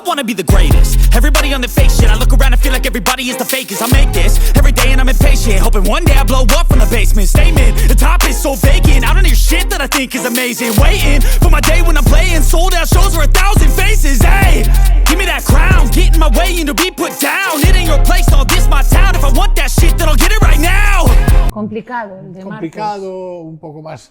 wanna be the greatest. Everybody on the fake shit, I look around and feel like everybody is the fakest. I make this every day and I'm impatient, hoping one day I blow up from the basement. Statement, the top is so vacant, I don't hear shit that I think is amazing. Waiting for my day when I'm playing sold out shows for 1,000 faces. Hey, give me that crown, get in my way and to be put down. It ain't your place, all this my town. If I want that shit, then I'll get it right now. Complicado el de complicado, un poco más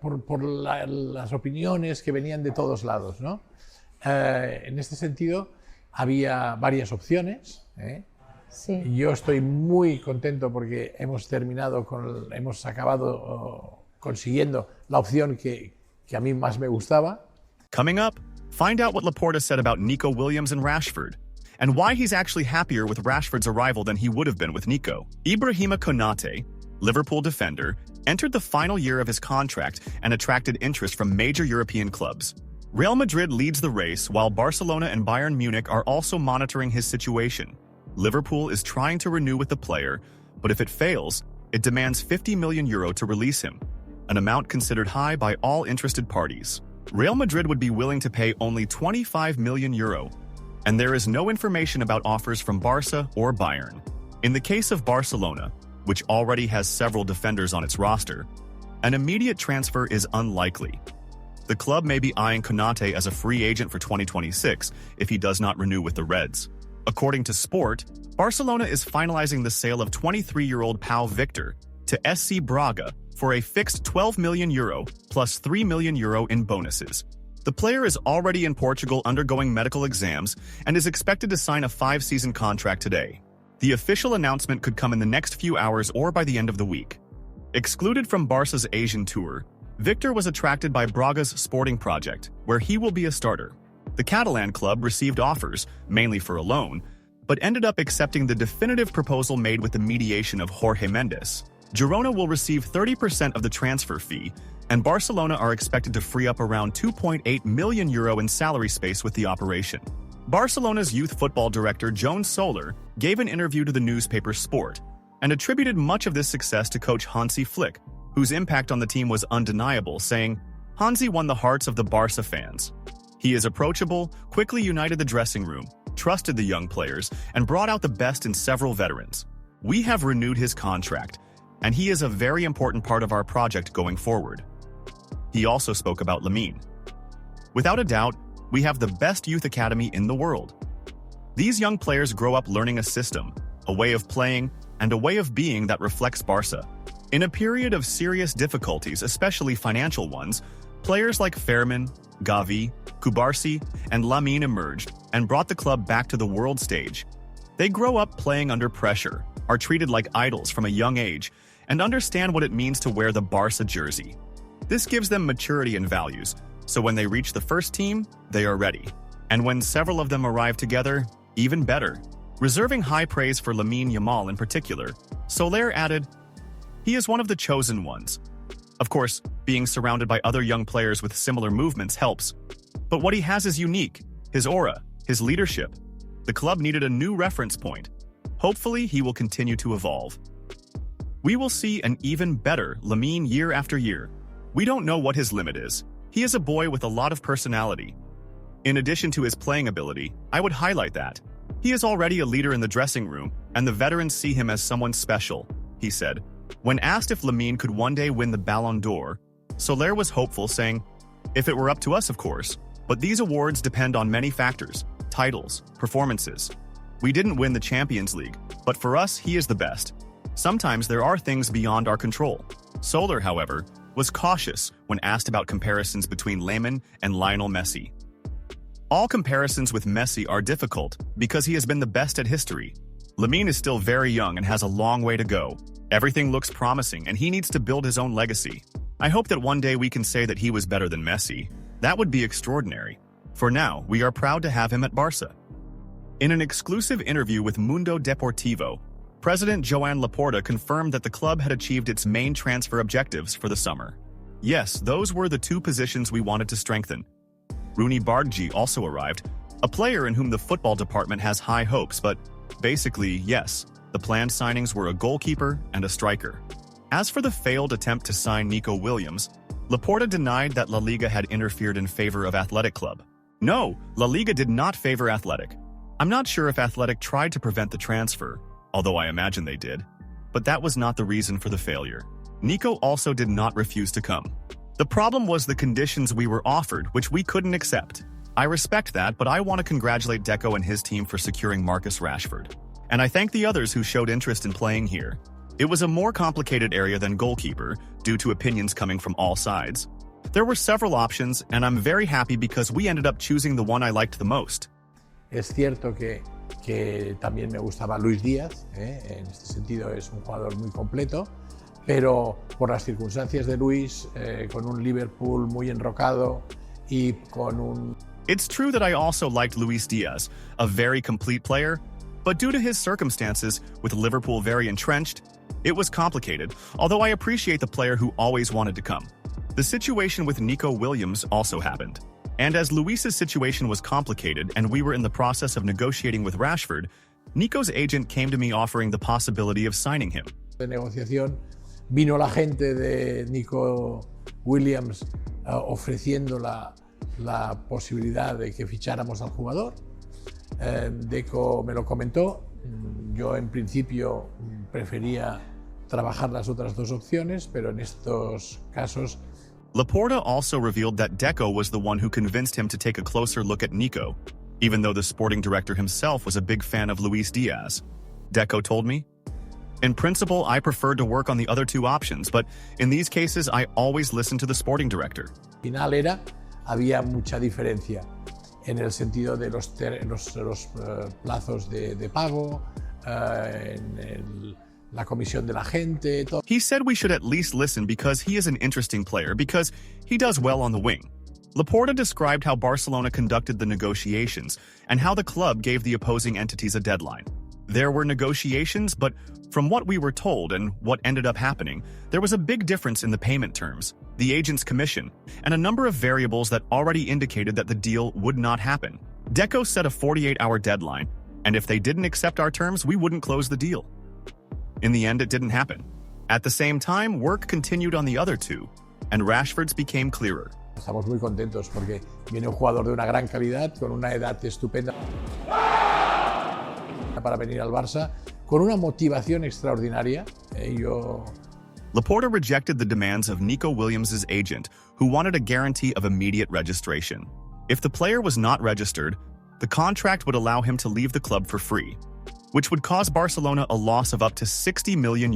por las opiniones que venían de todos lados, ¿no? En este sentido, había varias opciones. Sí. Yo estoy muy contento porque hemos acabado consiguiendo la opción que a mí más me gustaba. Coming up, find out what Laporta said about Nico Williams and Rashford, and why he's actually happier with Rashford's arrival than he would have been with Nico. Ibrahima Konate, Liverpool defender, entered the final year of his contract and attracted interest from major European clubs. Real Madrid leads the race, while Barcelona and Bayern Munich are also monitoring his situation. Liverpool is trying to renew with the player, but if it fails, it demands €50 million to release him, an amount considered high by all interested parties. Real Madrid would be willing to pay only €25 million, and there is no information about offers from Barca or Bayern. In the case of Barcelona, which already has several defenders on its roster, an immediate transfer is unlikely. The club may be eyeing Konate as a free agent for 2026 if he does not renew with the Reds. According to Sport, Barcelona is finalizing the sale of 23-year-old Pau Victor to SC Braga for a fixed €12 million plus €3 million in bonuses. The player is already in Portugal undergoing medical exams and is expected to sign a 5-season contract today. The official announcement could come in the next few hours or by the end of the week. Excluded from Barca's Asian tour, Victor was attracted by Braga's Sporting project, where he will be a starter. The Catalan club received offers, mainly for a loan, but ended up accepting the definitive proposal made with the mediation of Jorge Mendes. Girona will receive 30% of the transfer fee, and Barcelona are expected to free up around €2.8 million in salary space with the operation. Barcelona's youth football director Joan Soler gave an interview to the newspaper Sport and attributed much of this success to coach Hansi Flick, whose impact on the team was undeniable, saying, "Hansi won the hearts of the Barca fans. He is approachable, quickly united the dressing room, trusted the young players, and brought out the best in several veterans. We have renewed his contract, and he is a very important part of our project going forward." He also spoke about Lamine. "Without a doubt, we have the best youth academy in the world. These young players grow up learning a system, a way of playing, and a way of being that reflects Barca. In a period of serious difficulties, especially financial ones, players like Fermin, Gavi, Kubarsi, and Lamine emerged and brought the club back to the world stage. They grow up playing under pressure, are treated like idols from a young age, and understand what it means to wear the Barca jersey. This gives them maturity and values, so when they reach the first team, they are ready. And when several of them arrive together, even better." Reserving high praise for Lamine Yamal in particular, Soler added, "He is one of the chosen ones. Of course, being surrounded by other young players with similar movements helps, but what he has is unique, his aura, his leadership. The club needed a new reference point. Hopefully, he will continue to evolve. We will see an even better Lamine year after year. We don't know what his limit is. He is a boy with a lot of personality. In addition to his playing ability, I would highlight that he is already a leader in the dressing room, and the veterans see him as someone special," he said. When asked if Lamine could one day win the Ballon d'Or, Soler was hopeful, saying, "If it were up to us, of course, but these awards depend on many factors, titles, performances. We didn't win the Champions League, but for us, he is the best. Sometimes there are things beyond our control." Soler, however, was cautious when asked about comparisons between Lamine and Lionel Messi. "All comparisons with Messi are difficult because he has been the best at history. Lamine is still very young and has a long way to go. Everything looks promising and he needs to build his own legacy. I hope that one day we can say that he was better than Messi. That would be extraordinary. For now, we are proud to have him at Barca." In an exclusive interview with Mundo Deportivo, President Joan Laporta confirmed that the club had achieved its main transfer objectives for the summer. "Yes, those were the two positions we wanted to strengthen. Rooney Bargji also arrived, a player in whom the football department has high hopes, but basically, yes, the planned signings were a goalkeeper and a striker." As for the failed attempt to sign Nico Williams, Laporta denied that La Liga had interfered in favor of Athletic Club. No, La Liga did not favor Athletic. I'm not sure if Athletic tried to prevent the transfer, although I imagine they did. But that was not the reason for the failure. Nico also did not refuse to come. The problem was the conditions we were offered, which we couldn't accept. I respect that, but I want to congratulate Deco and his team for securing Marcus Rashford. And I thank the others who showed interest in playing here. It was a more complicated area than goalkeeper, due to opinions coming from all sides. There were several options, and I'm very happy because we ended up choosing the one I liked the most. Es cierto que también me gustaba Luis Díaz, en este sentido es un jugador muy completo, pero por las circunstancias de Luis, con un Liverpool muy enrocado y con un... It's true that I also liked Luis Diaz, a very complete player, but due to his circumstances, with Liverpool very entrenched, it was complicated, although I appreciate the player who always wanted to come. The situation with Nico Williams also happened. And as Luis's situation was complicated and we were in the process of negotiating with Rashford, Nico's agent came to me offering the possibility of signing him. De negociación vino la gente de Nico Williams ofreciendo la posibilidad de que ficháramos al jugador. Deco me lo comentó. Yo en principio prefería trabajar las otras dos opciones, pero en estos casos... Laporta also revealed that Deco was the one who convinced him to take a closer look at Nico, even though the sporting director himself was a big fan of Luis Diaz. Deco told me, "In principle, I preferred to work on the other two options, but in these cases, I always listen to the sporting director." Al final había mucha diferencia en el sentido de los plazos de pago, la comisión de la gente, todo. He said we should at least listen because he is an interesting player because he does well on the wing. Laporta described how Barcelona conducted the negotiations and how the club gave the opposing entities a deadline. There were negotiations, but from what we were told and what ended up happening, there was a big difference in the payment terms, the agent's commission, and a number of variables that already indicated that the deal would not happen. Deco set a 48-hour deadline, and if they didn't accept our terms, we wouldn't close the deal. In the end, it didn't happen. At the same time, work continued on the other two, and Rashford's became clearer. Estamos muy contentos porque viene un jugador de una gran calidad, con una edad estupenda para venir al Barça, con una motivación extraordinaria. Laporta rejected the demands of Nico Williams' agent, who wanted a guarantee of immediate registration. If the player was not registered, the contract would allow him to leave the club for free, which would cause Barcelona a loss of up to €60 million.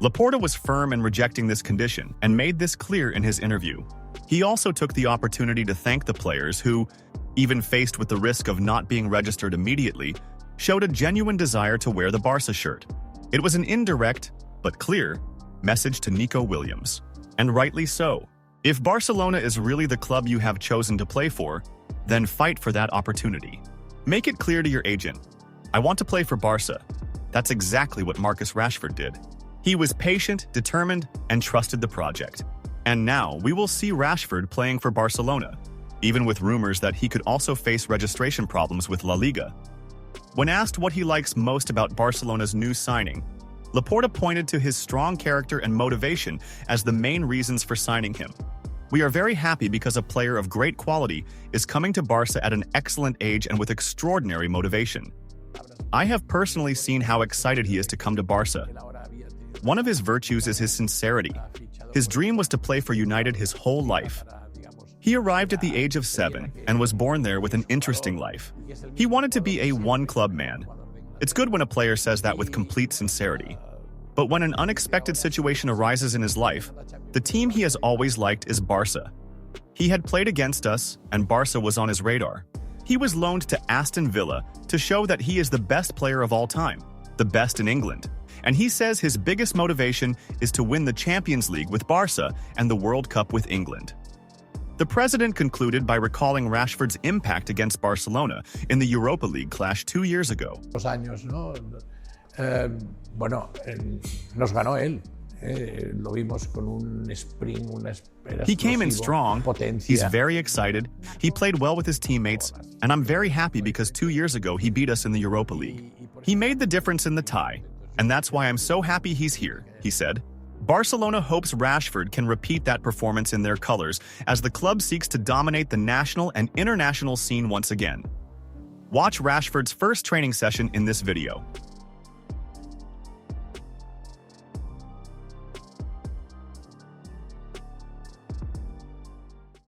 Laporta was firm in rejecting this condition and made this clear in his interview. He also took the opportunity to thank the players who, even faced with the risk of not being registered immediately, showed a genuine desire to wear the Barca shirt. It was an indirect, but clear, message to Nico Williams. And rightly so. If Barcelona is really the club you have chosen to play for, then fight for that opportunity. Make it clear to your agent, "I want to play for Barca." That's exactly what Marcus Rashford did. He was patient, determined, and trusted the project. And now we will see Rashford playing for Barcelona, even with rumors that he could also face registration problems with La Liga. When asked what he likes most about Barcelona's new signing, Laporta pointed to his strong character and motivation as the main reasons for signing him. "We are very happy because a player of great quality is coming to Barca at an excellent age and with extraordinary motivation. I have personally seen how excited he is to come to Barca. One of his virtues is his sincerity. His dream was to play for United his whole life. He arrived at the age of 7 and was born there with an interesting life. He wanted to be a one-club man. It's good when a player says that with complete sincerity. But when an unexpected situation arises in his life, the team he has always liked is Barca. He had played against us, and Barca was on his radar. He was loaned to Aston Villa to show that he is the best player of all time, the best in England. And he says his biggest motivation is to win the Champions League with Barca and the World Cup with England." The president concluded by recalling Rashford's impact against Barcelona in the Europa League clash 2 years ago. Los años, ¿no? Nos ganó él. Lo vimos con un sprint, He came in strong, potencia. he's very excited, he played well with his teammates, and I'm very happy because 2 years ago he beat us in the Europa League. He made the difference in the tie, and that's why I'm so happy he's here, he said. Barcelona hopes Rashford can repeat that performance in their colors as the club seeks to dominate the national and international scene once again. Watch Rashford's first training session in this video.